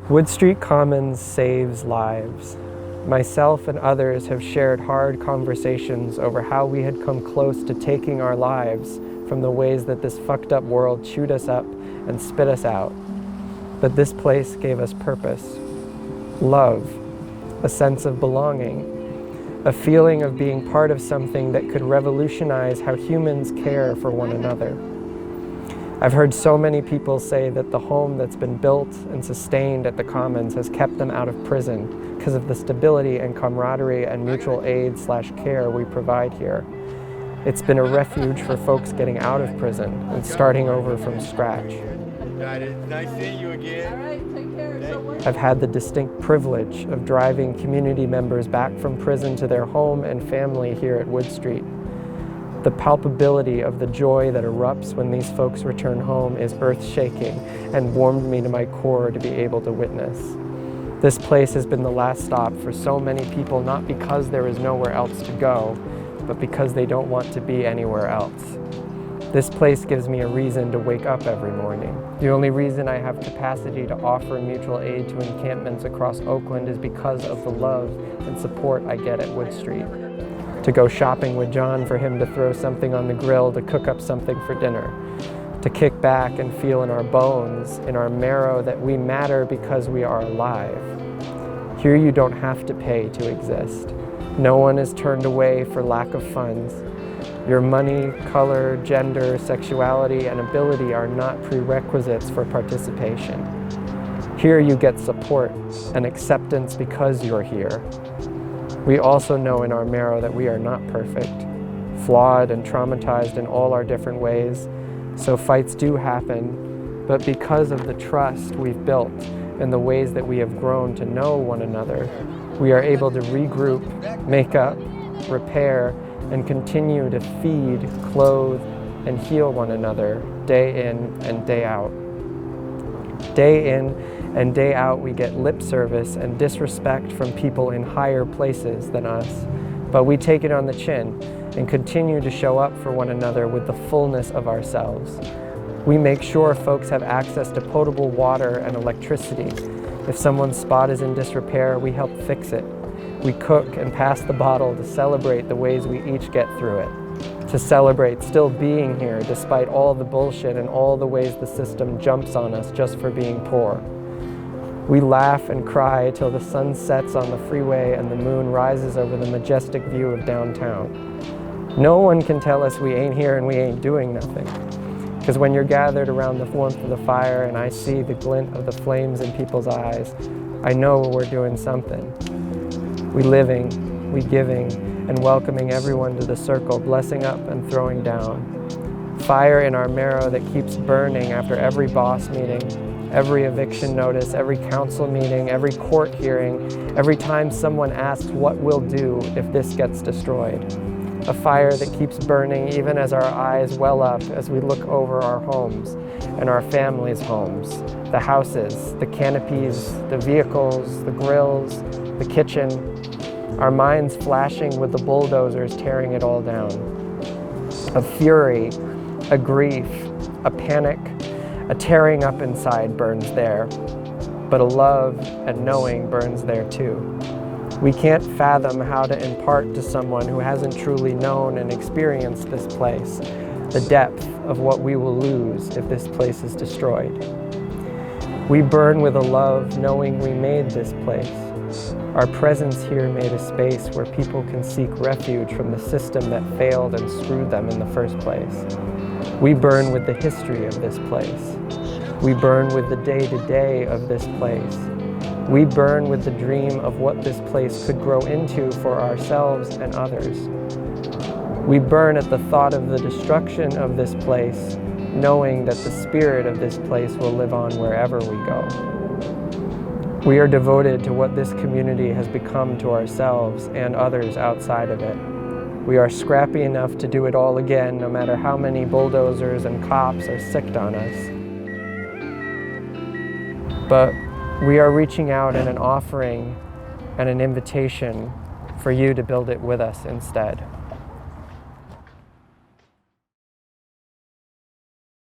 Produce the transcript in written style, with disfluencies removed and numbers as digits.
Wood Street Commons saves lives. Myself and others have shared hard conversations over how we had come close to taking our lives from the ways that this fucked up world chewed us up and spit us out. But this place gave us purpose, love, a sense of belonging, a feeling of being part of something that could revolutionize how humans care for one another. I've heard so many people say that the home that's been built and sustained at the Commons has kept them out of prison because of the stability and camaraderie and mutual aid/care we provide here. It's been a refuge for folks getting out of prison and starting over from scratch. Nice seeing you again. All right, take care. I've had the distinct privilege of driving community members back from prison to their home and family here at Wood Street. The palpability of the joy that erupts when these folks return home is earth-shaking and warmed me to my core to be able to witness. This place has been the last stop for so many people, not because there is nowhere else to go, but because they don't want to be anywhere else. This place gives me a reason to wake up every morning. The only reason I have capacity to offer mutual aid to encampments across Oakland is because of the love and support I get at Wood Street. To go shopping with John for him to throw something on the grill, to cook up something for dinner. To kick back and feel in our bones, in our marrow, that we matter because we are alive. Here you don't have to pay to exist. No one is turned away for lack of funds. Your money, color, gender, sexuality, and ability are not prerequisites for participation. Here you get support and acceptance because you're here. We also know in our marrow that we are not perfect, flawed and traumatized in all our different ways, so fights do happen, but because of the trust we've built and the ways that we have grown to know one another, we are able to regroup, make up, repair, and continue to feed, clothe, and heal one another day in and day out. Day in and day out, we get lip service and disrespect from people in higher places than us, but we take it on the chin and continue to show up for one another with the fullness of ourselves. We make sure folks have access to potable water and electricity. If someone's spot is in disrepair, we help fix it. We cook and pass the bottle to celebrate the ways we each get through it. To celebrate still being here despite all the bullshit and all the ways the system jumps on us just for being poor. We laugh and cry till the sun sets on the freeway and the moon rises over the majestic view of downtown. No one can tell us we ain't here and we ain't doing nothing. Because when you're gathered around the warmth of the fire and I see the glint of the flames in people's eyes, I know we're doing something. We living, we giving, and welcoming everyone to the circle, blessing up and throwing down. Fire in our marrow that keeps burning after every boss meeting, every eviction notice, every council meeting, every court hearing, every time someone asks what we'll do if this gets destroyed. A fire that keeps burning even as our eyes well up as we look over our homes and our families' homes, the houses, the canopies, the vehicles, the grills, the kitchen, our minds flashing with the bulldozers tearing it all down. A fury, a grief, a panic, a tearing up inside burns there, but a love and knowing burns there too. We can't fathom how to impart to someone who hasn't truly known and experienced this place the depth of what we will lose if this place is destroyed. We burn with a love knowing we made this place. Our presence here made a space where people can seek refuge from the system that failed and screwed them in the first place. We burn with the history of this place. We burn with the day-to-day of this place. We burn with the dream of what this place could grow into for ourselves and others. We burn at the thought of the destruction of this place, knowing that the spirit of this place will live on wherever we go. We are devoted to what this community has become to ourselves and others outside of it. We are scrappy enough to do it all again, no matter how many bulldozers and cops are sicked on us. But we are reaching out in an offering and an invitation for you to build it with us instead.